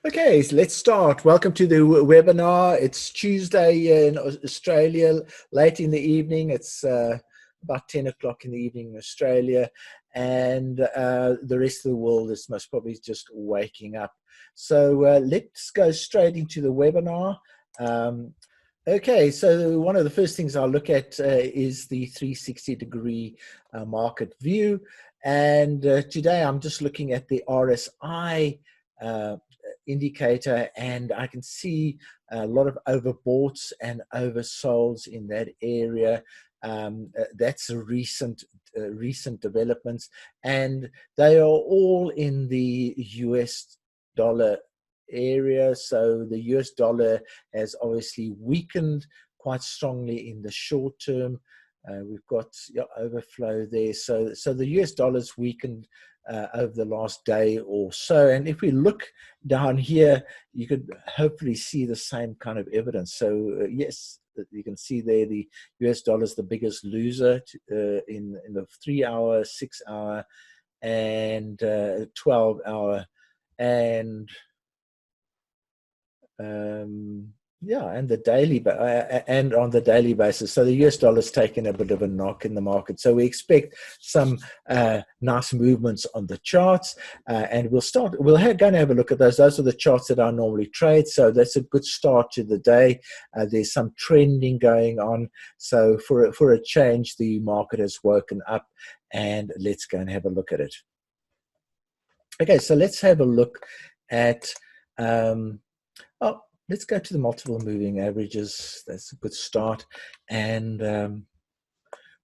Okay, so let's start. Welcome to the webinar. It's Tuesday in Australia, late in the evening. It's about 10 o'clock in the evening in Australia, and the rest of the world is most probably just waking up. So let's go straight into the webinar. Okay, so one of the first things I'll look at is the 360-degree market view. And today I'm just looking at the RSI indicator, and I can see a lot of overboughts and oversolds in that area. That's a recent developments, and they are all in the US dollar area. So the US dollar has obviously weakened quite strongly in the short term. We've got overflow there. So the US dollar's weakened over the last day or so. And if we look down here, you could hopefully see the same kind of evidence. So yes, you can see there the US dollar is the biggest loser in the 3-hour, 6-hour, and 12-hour, and and the daily and on the daily basis. So the US dollar's taken a bit of a knock in the market. So we expect some nice movements on the charts, and we're going to have a look at those. Those are the charts that I normally trade. So that's a good start to the day. There's some trending going on. So for a change, the market has woken up, and let's go and have a look at it. Okay, so let's have a look at let's go to the multiple moving averages. That's a good start. And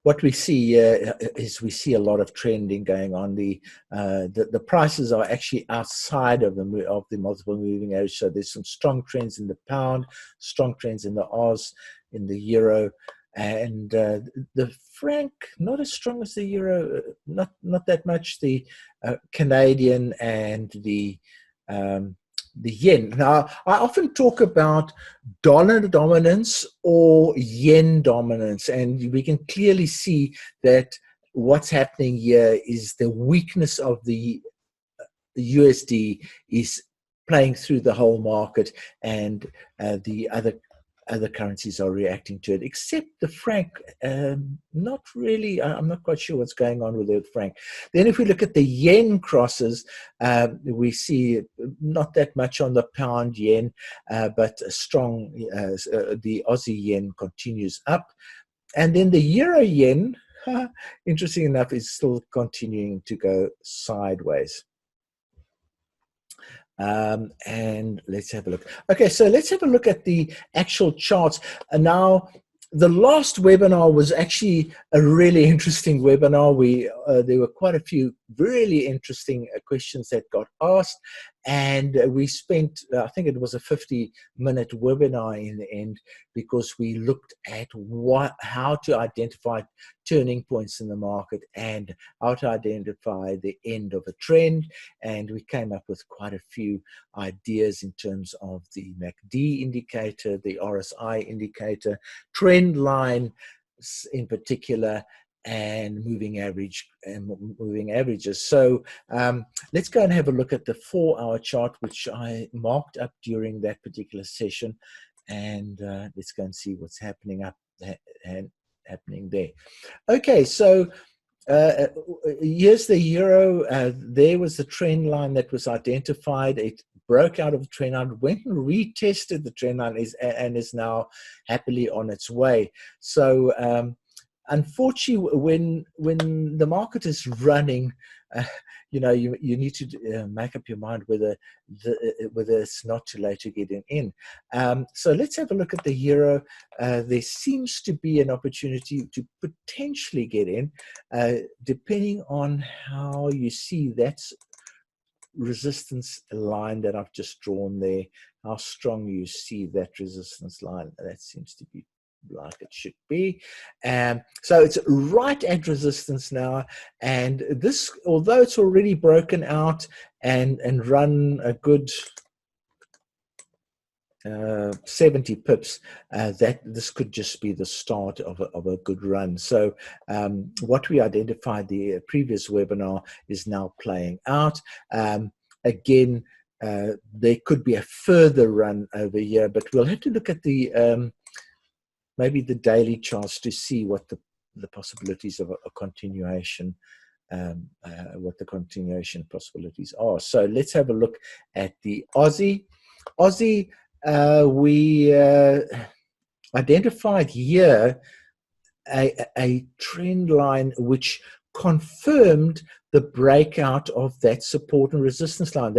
what we see is we see a lot of trending going on. The prices are actually outside of the multiple moving average. So there's some strong trends in the pound, strong trends in the Oz, in the euro, and the franc not as strong as the euro, not that much. The Canadian and the yen. Now, I often talk about dollar dominance or yen dominance, and we can clearly see that what's happening here is the weakness of the USD is playing through the whole market, and the other currencies are reacting to it, except the franc. Not really. I'm not quite sure what's going on with the franc. Then if we look at the yen crosses, we see not that much on the pound yen, but a strong, the Aussie yen continues up. And then the euro yen, interesting enough, is still continuing to go sideways. And let's have a look. Okay, so let's have a look at the actual charts. And now, the last webinar was actually a really interesting webinar. There were quite a few really interesting questions that got asked, and we spent, I think it was a 50-minute webinar in the end, because we looked at how to identify turning points in the market and how to identify the end of a trend. And we came up with quite a few ideas in terms of the MACD indicator, the RSI indicator, trend line in particular, and moving averages. So let's go and have a look at the 4-hour chart, which I marked up during that particular session, and let's go and see what's happening happening there. Okay, so here's the euro. There was the trend line that was identified. It broke out of the trend line, went and retested the trend line, and is now happily on its way. So unfortunately, when the market is running, you need to make up your mind whether it's not too late to get in. So let's have a look at the euro. There seems to be an opportunity to potentially get in, depending on how you see that resistance line that I've just drawn there, how strong you see that resistance line. That seems to be like it should be. So it's right at resistance now, and this, although it's already broken out and run a good 70 pips, that this could just be the start of a good run. So what we identified the previous webinar is now playing out. Again, there could be a further run over here, but we'll have to look at the maybe the daily charts to see what the possibilities of a continuation, what the continuation possibilities are. So let's have a look at the Aussie. Aussie, we identified here a trend line which confirmed the breakout of that support and resistance line.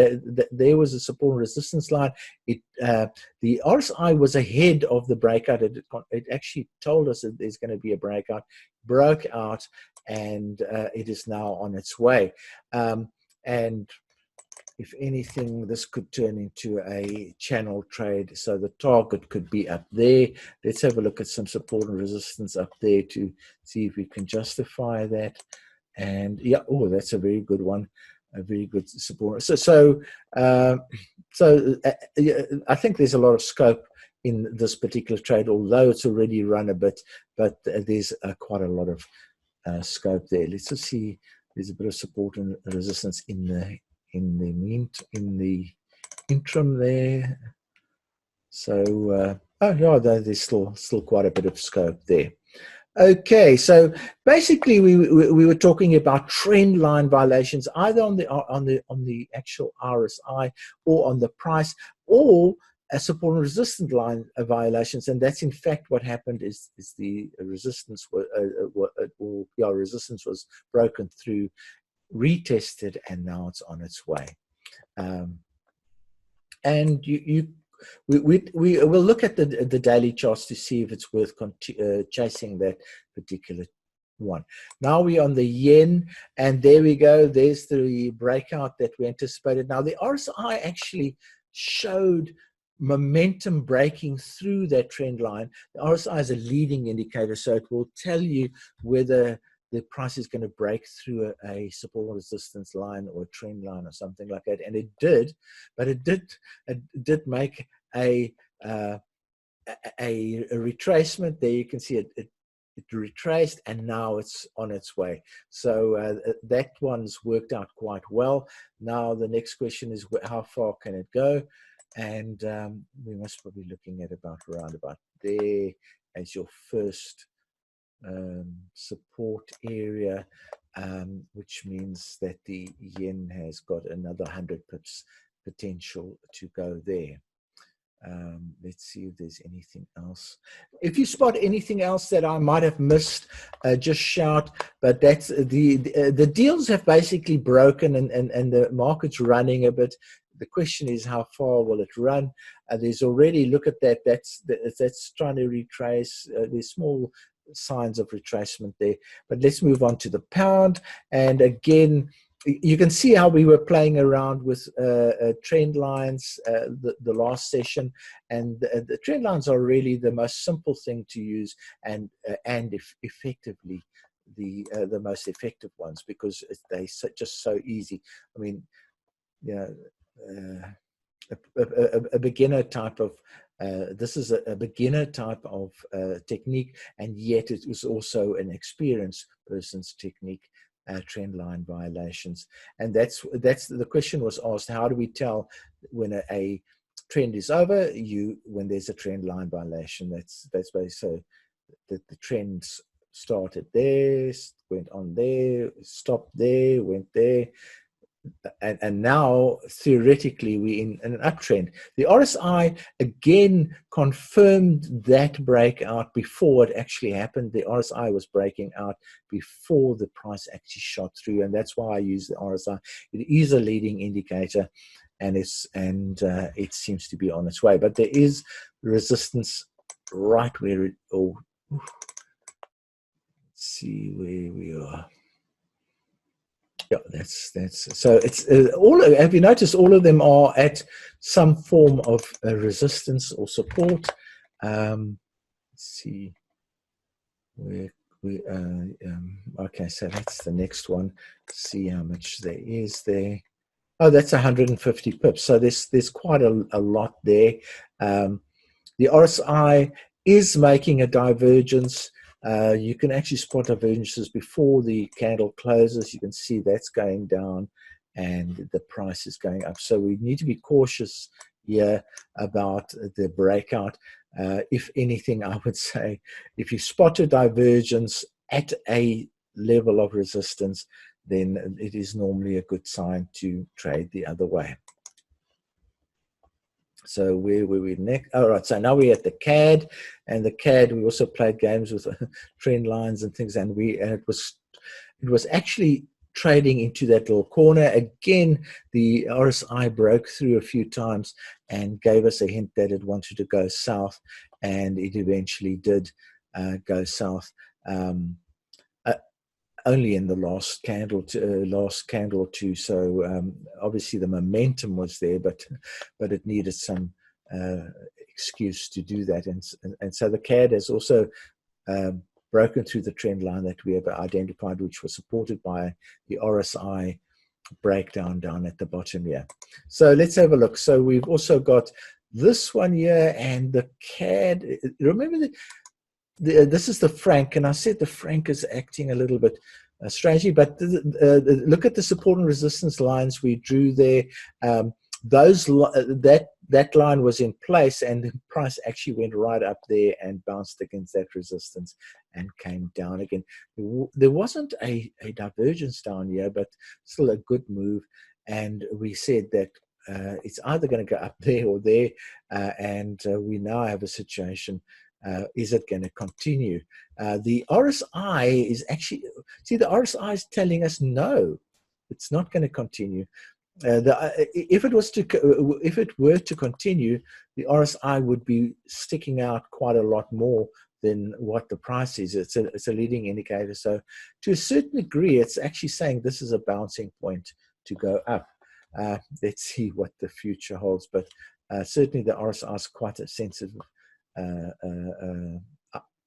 There was a support and resistance line. The RSI was ahead of the breakout. It actually told us that there's going to be a breakout, broke out, and it is now on its way. And if anything, this could turn into a channel trade. So the target could be up there. Let's have a look at some support and resistance up there to see if we can justify that. And yeah, oh, that's a very good one, a very good support. So I think there's a lot of scope in this particular trade, although it's already run a bit, but there's quite a lot of scope there. Let's just see. There's a bit of support and resistance in the interim there. So oh yeah, there's still quite a bit of scope there. Okay, so basically we were talking about trend line violations, either on the actual RSI or on the price, or a support and resistance line violations, and that's in fact what happened. Is the resistance resistance was broken through, retested, and now it's on its way. And we will look at the daily charts to see if it's worth chasing that particular one. Now we're on the yen, and there we go. There's the breakout that we anticipated. Now the RSI actually showed momentum breaking through that trend line. The RSI is a leading indicator, so it will tell you whether the price is going to break through a support resistance line or a trend line or something like that, and it did. But it did make a retracement. There you can see it retraced, and now it's on its way. So that one's worked out quite well. Now the next question is, how far can it go? And we must probably be looking at around about there as your first support area, which means that the yen has got another 100 pips potential to go there. Let's see if there's anything else. If you spot anything else that I might have missed, just shout. But that's the deals have basically broken, and the market's running a bit. The question is, how far will it run? There's already, look at that. That's trying to retrace. There's small signs of retracement there. But let's move on to the pound. And again, you can see how we were playing around with trend lines the last session, and the trend lines are really the most simple thing to use, and effectively the most effective ones, because they're just so easy. I mean, you know, a beginner type of this is a beginner type of technique, and yet it is also an experienced person's technique. Trend line violations, and that's the question was asked: how do we tell when a trend is over? When there's a trend line violation, that's basically, so that the trends started there, went on there, stopped there, went there. And now theoretically we're in an uptrend. The RSI again confirmed that breakout before it actually happened. The RSI was breaking out before the price actually shot through, and that's why I use the RSI. It is a leading indicator, and it seems to be on its way. But there is resistance right where it. Oh, let's see where we are. Yeah, that's so it's all. Have you noticed all of them are at some form of resistance or support? Let's see where we. Okay, so that's the next one. See how much there is there. Oh, that's 150 pips. So there's quite a lot there. The RSI is making a divergence. You can actually spot divergences before the candle closes. You can see that's going down, and the price is going up. So we need to be cautious here about the breakout. If anything, I would say if you spot a divergence at a level of resistance, then it is normally a good sign to trade the other way. So where were we next? All right, so now we're at the CAD, and the CAD, we also played games with trend lines and things, and it was actually trading into that little corner. Again, the RSI broke through a few times and gave us a hint that it wanted to go south, and it eventually did go south. Only in the last candle or two. So obviously the momentum was there, but it needed some excuse to do that. And so the CAD has also broken through the trend line that we have identified, which was supported by the RSI breakdown down at the bottom here. So let's have a look. So we've also got this one here, and the CAD. Remember this is the franc, and I said the franc is acting a little bit strangely, but look at the support and resistance lines we drew there. That line was in place, and the price actually went right up there and bounced against that resistance and came down again. There wasn't a divergence down here, but still a good move. And we said that it's either going to go up there or there, and we now have a situation. Is it going to continue? The RSI is actually, see, the RSI is telling us no, it's not going to continue. If it were to continue, the RSI would be sticking out quite a lot more than what the price is. It's a leading indicator. So to a certain degree, it's actually saying this is a bouncing point to go up. Let's see what the future holds. But certainly the RSI is quite a sensitive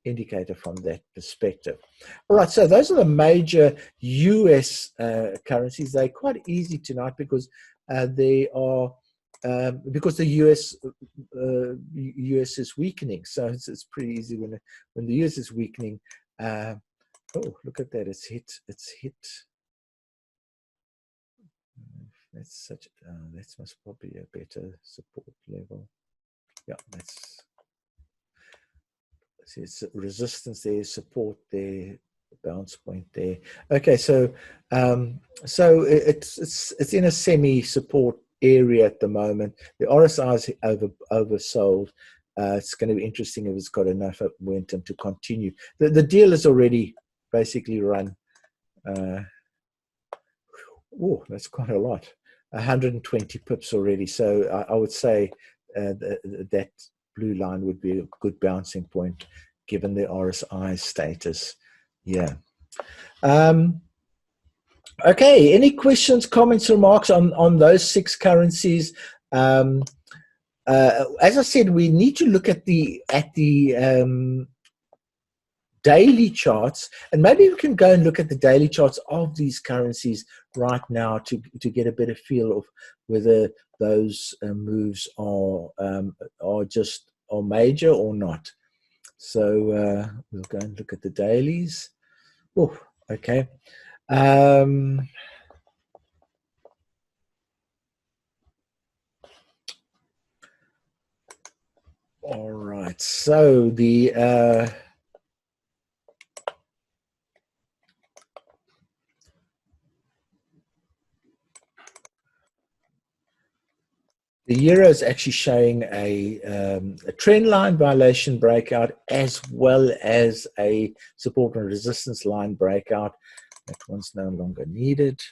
indicator from that perspective. All right, so those are the major US currencies. They're quite easy tonight because they are because the US is weakening. So it's pretty easy when the US is weakening. Oh, look at that! It's hit. That's such. That must probably be a better support level. Yeah, that's. See, it's resistance there, support there, bounce point there. Okay, so it's in a semi-support area at the moment. The RSI is oversold. It's going to be interesting if it's got enough momentum to continue. The deal is already basically run. Oh, that's quite a lot. 120 pips already. So I would say that blue line would be a good bouncing point given the RSI status. Yeah. Okay, any questions, comments, remarks on those six currencies? As I said, we need to look at the daily charts, and maybe we can go and look at the daily charts of these currencies right now to get a better feel of whether those moves are major or not. So we'll go and look at the dailies. Oh, okay. All right. So the euro is actually showing a trend line violation breakout as well as a support and resistance line breakout. That one's no longer needed.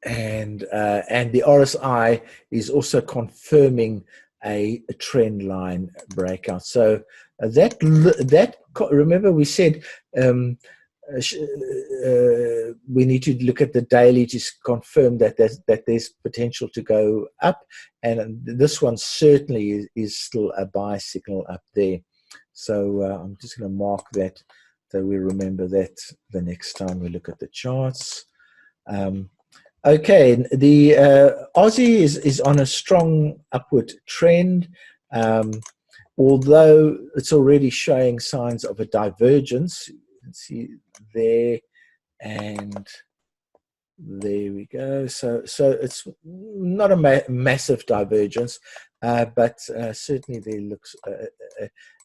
And the RSI is also confirming a trend line breakout. So that remember we said we need to look at the daily to confirm that there's potential to go up, and this one certainly is still a buy signal up there. So I'm just going to mark that so we remember that the next time we look at the charts. Okay, the Aussie is on a strong upward trend, although it's already showing signs of a divergence. You can see there, and There we go. So it's not a massive divergence, but certainly there looks.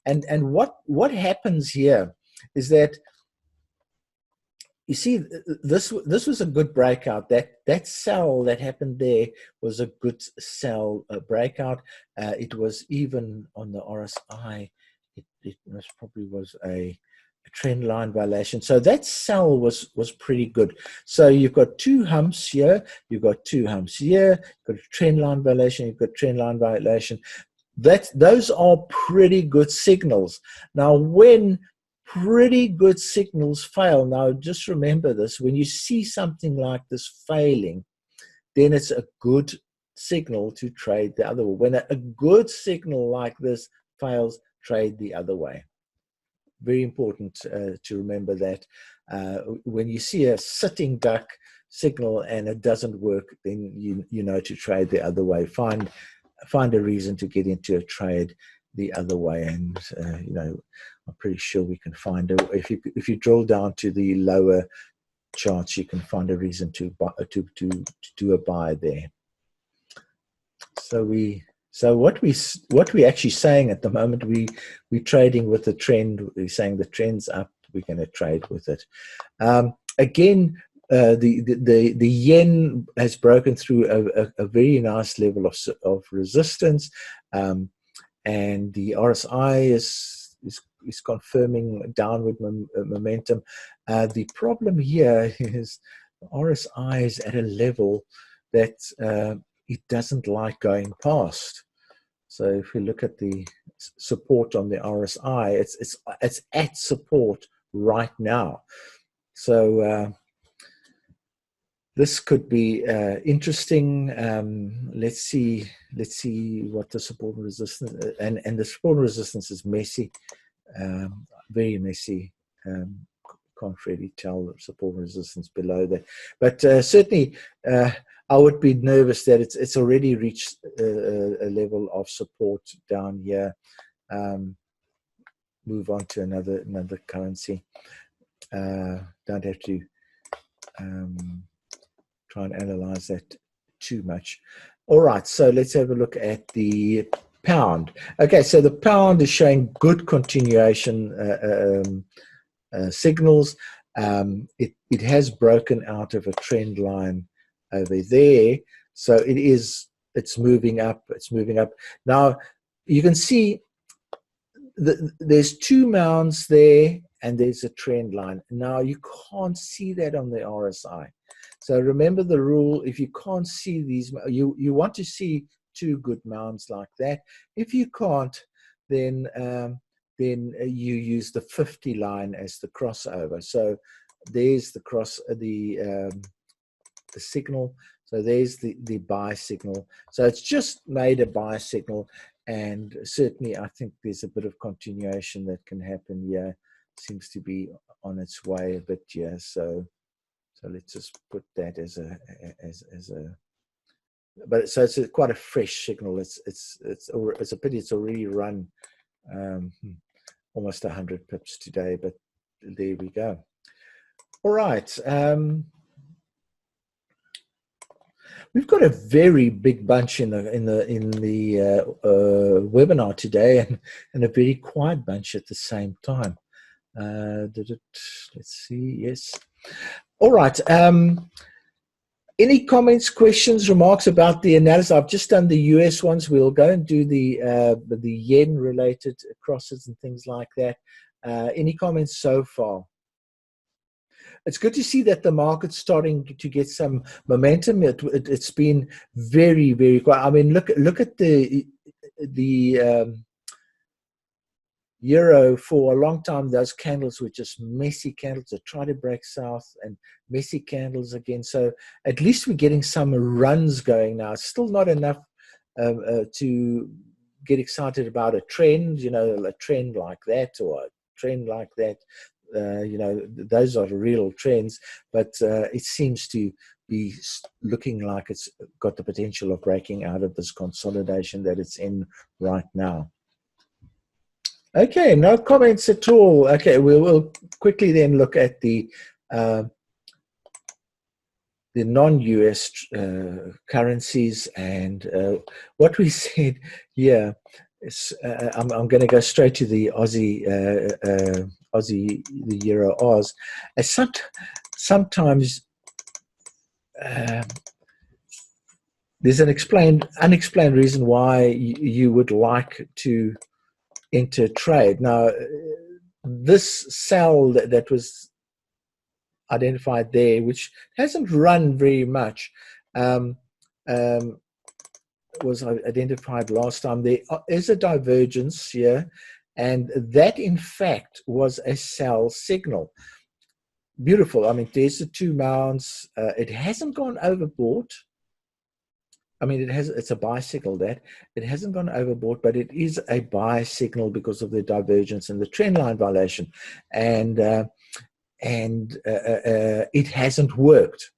And what happens here is that, you see, this was a good breakout. That sell that happened there was a good sell breakout. It was even on the RSI. It probably was a trend line violation. So that sell was pretty good. So you've got two humps here. You've got two humps here. You've got a trend line violation. You've got trend line violation. Those are pretty good signals. Now, when pretty good signals fail, now just remember this, when you see something like this failing, then it's a good signal to trade the other way. When a good signal like this fails, trade the other way. Very important to remember that. When you see a sitting duck signal and it doesn't work, then you know to trade the other way. Find a reason to get into a trade the other way, and you know, I'm pretty sure we can find a, if you drill down to the lower charts, you can find a reason to do a buy there. So what we actually saying at the moment, we're trading with the trend. We're saying the trend's up, we're going to trade with it. Again, the yen has broken through a very nice level of resistance, and the RSI is confirming downward momentum. The problem here is the RSI is at a level that it doesn't like going past. So if we look at the support on the RSI, it's at support right now. So this could be interesting. Let's see what the support and resistance, and the support and resistance is messy, very messy. Can't really tell the support and resistance below that, but certainly I would be nervous that it's already reached a level of support down here. Move on to another currency. Don't have to try and analyze that too much. All right, so let's have a look at the pound. Okay, so the pound is showing good continuation signals. It has broken out of a trend line over there, so it's moving up. It's moving up. Now you can see there's two mounds there, and there's a trend line. Now you can't see that on the RSI. So remember the rule: if you can't see these, you want to see two good mounds like that. If you can't, then you use the 50 line as the crossover. So there's the signal. So there's the buy signal. So it's just made a buy signal, and certainly I think there's a bit of continuation that can happen here. Seems to be on its way a bit here. So let's just put that as a but so it's quite a fresh signal. It's a pity it's already run almost 100 pips today, but there we go. All right. We've got a very big bunch in the webinar today, and a very quiet bunch at the same time. Let's see. Yes. All right. Any comments, questions, remarks about the analysis? I've just done the US ones. We'll go and do the yen related crosses and things like that. Any comments so far? It's good to see that the market's starting to get some momentum. It's been very, very quiet. I mean, look at the euro. For a long time, those candles were just messy candles that try to break south, and messy candles again. So at least we're getting some runs going now. It's still not enough to get excited about a trend, you know, a trend like that or a trend like that. You know, those are the real trends, but it seems to be looking like it's got the potential of breaking out of this consolidation that it's in right now. Okay, no comments at all. Okay, we will quickly then look at the the non-US currencies, and what we said here is, I'm going to go straight to the Aussie, the Euro Oz. Sometimes there's an unexplained reason why you would like to enter trade. Now, this sell that was identified there, which hasn't run very much, was identified last time. There is a divergence here, and that in fact was a sell signal. Beautiful. I mean, there's the two mounts. It hasn't gone overboard. I mean, it's a buy signal. That it hasn't gone overboard, but it is a buy signal because of the divergence and the trend line violation, and it hasn't worked.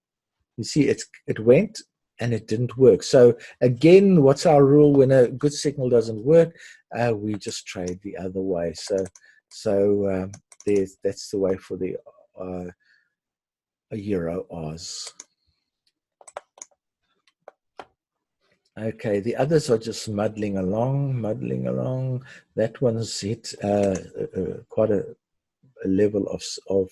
You see, it went and it didn't work. So again, what's our rule when a good signal doesn't work? We just trade the other way. So that's the way for the Euro Oz. Okay, the others are just muddling along. That one's hit quite a level of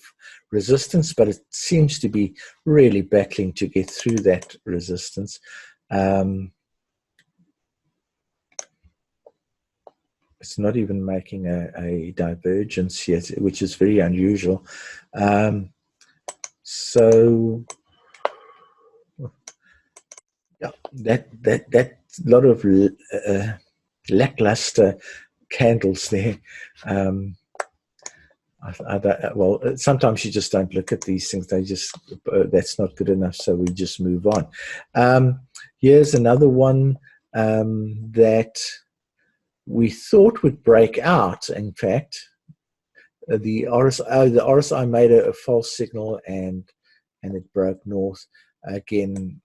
resistance, but it seems to be really battling to get through that resistance. It's not even making a divergence yet, which is very unusual. So yeah, that lot of lackluster candles there. Well, sometimes you just don't look at these things. They just, that's not good enough, so we just move on. Here's another one that we thought would break out. In fact, the RSI made a false signal, and it broke north. Again,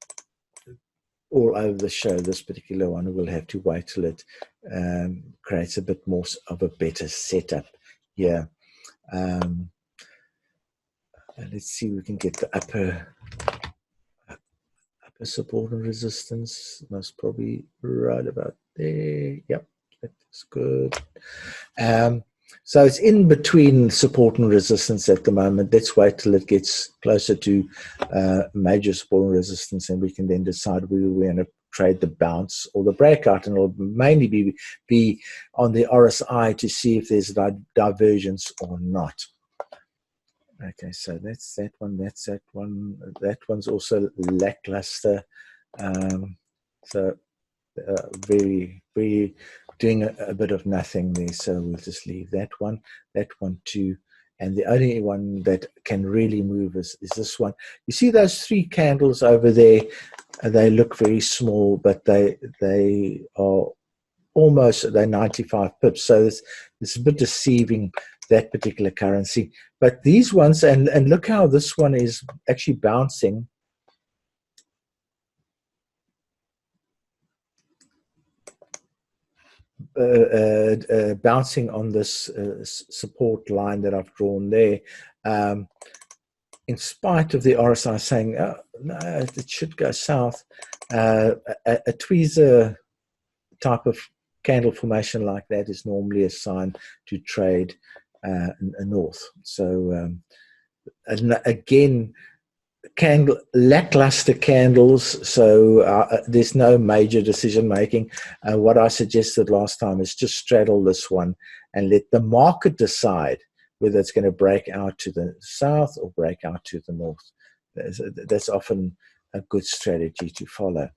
all over the show, this particular one, we'll have to wait till it creates a bit more of a better setup here. Let's see if we can get the upper support and resistance. Most probably right about there. Yep, that's good. So it's in between support and resistance at the moment. Let's wait till it gets closer to major support and resistance, and we can then decide whether we're going to trade the bounce or the breakout, and it'll mainly be on the RSI to see if there's a divergence or not. Okay, so that's that one. That's that one. That one's also lackluster. So very doing a bit of nothing there. So we'll just leave that one too. And the only one that can really move is this one. You see those three candles over there? They look very small, but they are almost, they're 95 pips. So it's a bit deceiving, that particular currency. But these ones, and look how this one is actually bouncing. Bouncing on this support line that I've drawn there, in spite of the RSI saying, oh, no, it should go south. A tweezer type of candle formation like that is normally a sign to trade north. So again, lackluster candles, so there's no major decision making. What I suggested last time is just straddle this one and let the market decide whether it's going to break out to the south or break out to the north. That's often a good strategy to follow.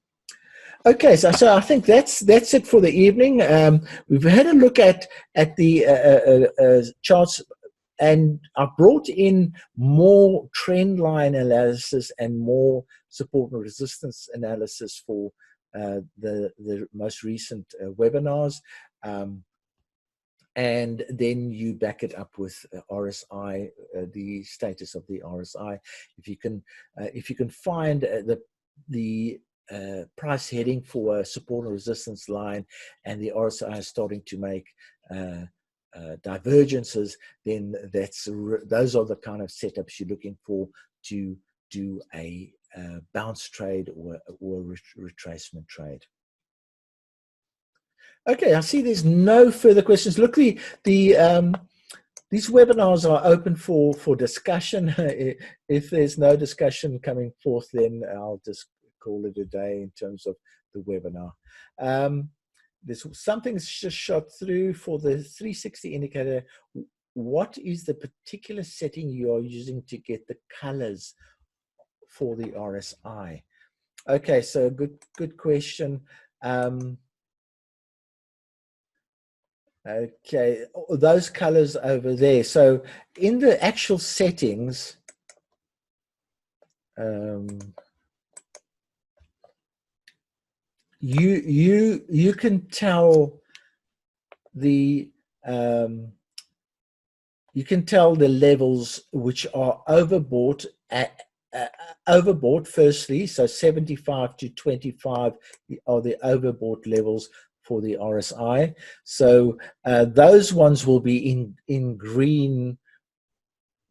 Okay, so I think that's it for the evening. We've had a look at the charts, and I've brought in more trend line analysis and more support and resistance analysis for the most recent webinars. And then you back it up with RSI, the status of the RSI. If you can find the price heading for a support and resistance line, and the RSI is starting to make divergences, then those are the kind of setups you're looking for to do a bounce trade or retracement trade. Okay, I see there's no further questions. Look, these webinars are open for discussion. If there's no discussion coming forth, then I'll just call it a day in terms of the webinar. There's something's just shot through for the 360 indicator. What is the particular setting you are using to get the colors for the RSI? Okay, so good question. Okay, those colors over there. So in the actual settings, you can tell the levels which are overbought overbought firstly. So 75 to 25 are the overbought levels for the RSI. So those ones will be in green.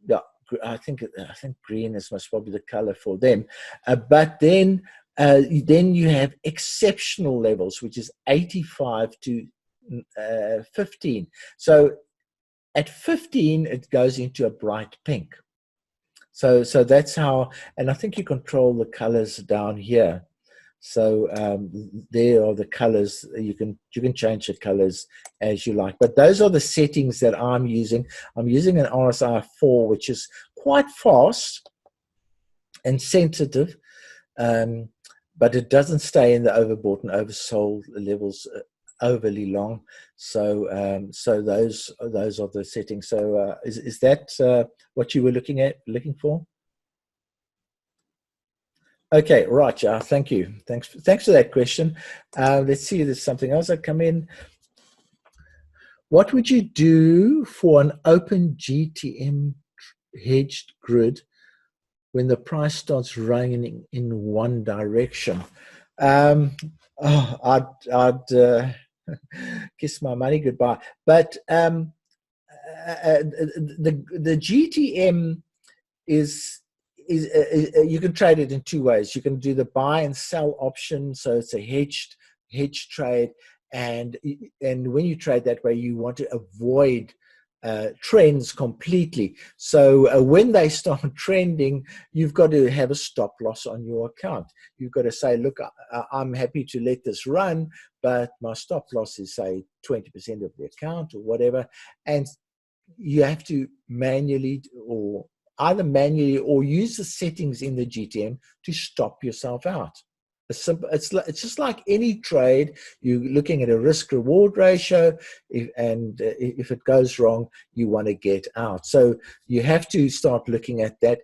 Yeah, I think green is most probably the color for them. But then you have exceptional levels, which is 85 to 15. So at 15, it goes into a bright pink. So that's how, and I think you control the colors down here. So there are the colors. You can change the colors as you like. But those are the settings that I'm using. I'm using an RSI 4, which is quite fast and sensitive, but it doesn't stay in the overbought and oversold levels overly long. So those are the settings. So is that what you were looking for? Okay, right, yeah, thank you. Thanks for that question. Let's see if there's something else that come in. What would you do for an open GTM hedged grid when the price starts running in one direction? I'd kiss my money goodbye. But the GTM is you can trade it in two ways. You can do the buy and sell option, so it's a hedged trade, and when you trade that way, you want to avoid trends completely. So when they start trending, you've got to have a stop loss on your account. You've got to say, look, I'm happy to let this run, but my stop loss is, say, 20% of the account or whatever, and you have to either manually or use the settings in the GTM to stop yourself out. It's just like any trade. You're looking at a risk-reward ratio, and if it goes wrong, you want to get out. So you have to start looking at that.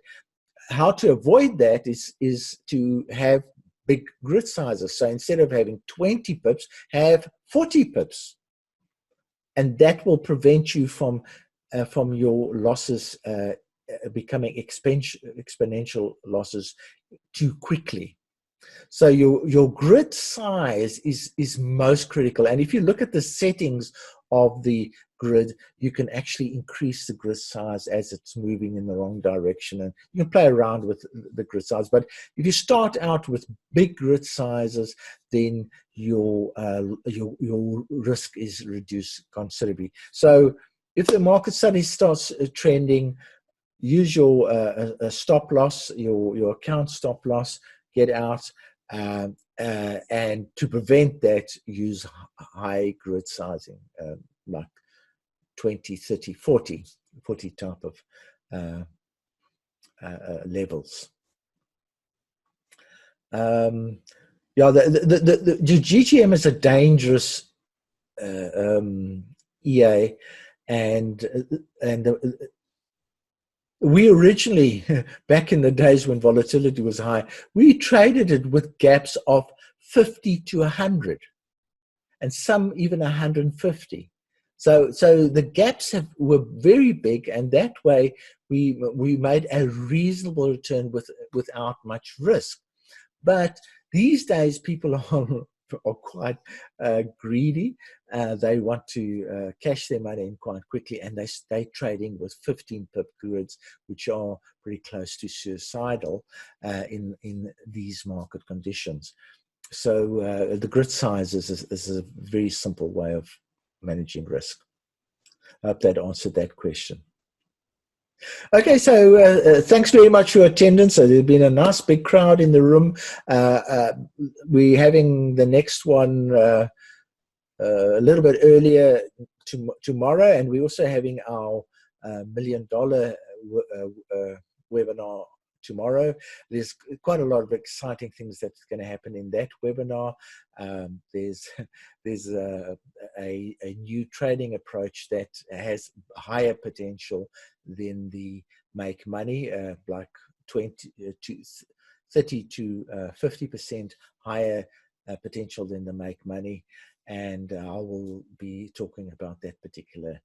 How to avoid that is to have big grid sizes. So instead of having 20 pips, have 40 pips. And that will prevent you from your losses becoming exponential losses too quickly. So your grid size is most critical. And if you look at the settings of the grid, you can actually increase the grid size as it's moving in the wrong direction. And you can play around with the grid size. But if you start out with big grid sizes, then your risk is reduced considerably. So if the market suddenly starts trending, use your stop loss, your account stop loss, get out, and to prevent that, use high grid sizing, like 20, 30, 40 type of levels. Yeah, the GTM is a dangerous EA, and we originally, back in the days when volatility was high, we traded it with gaps of 50 to 100, and some even 150. So the gaps were very big, and that way we made a reasonable return without much risk. But these days, people are are quite greedy. They want to cash their money in quite quickly, and they stay trading with 15 pip grids, which are pretty close to suicidal in these market conditions. So the grid size is a very simple way of managing risk. I hope that answered that question. Okay, so thanks very much for your attendance. There's been a nice big crowd in the room. We're having the next one a little bit earlier tomorrow, and we're also having our $1 million webinar tomorrow. There's quite a lot of exciting things that's going to happen in that webinar. There's a new trading approach that has higher potential than the make money, like 30 to 50% higher potential than the make money. And I will be talking about that particular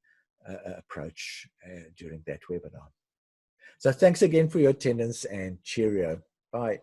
approach during that webinar. So thanks again for your attendance, and cheerio. Bye.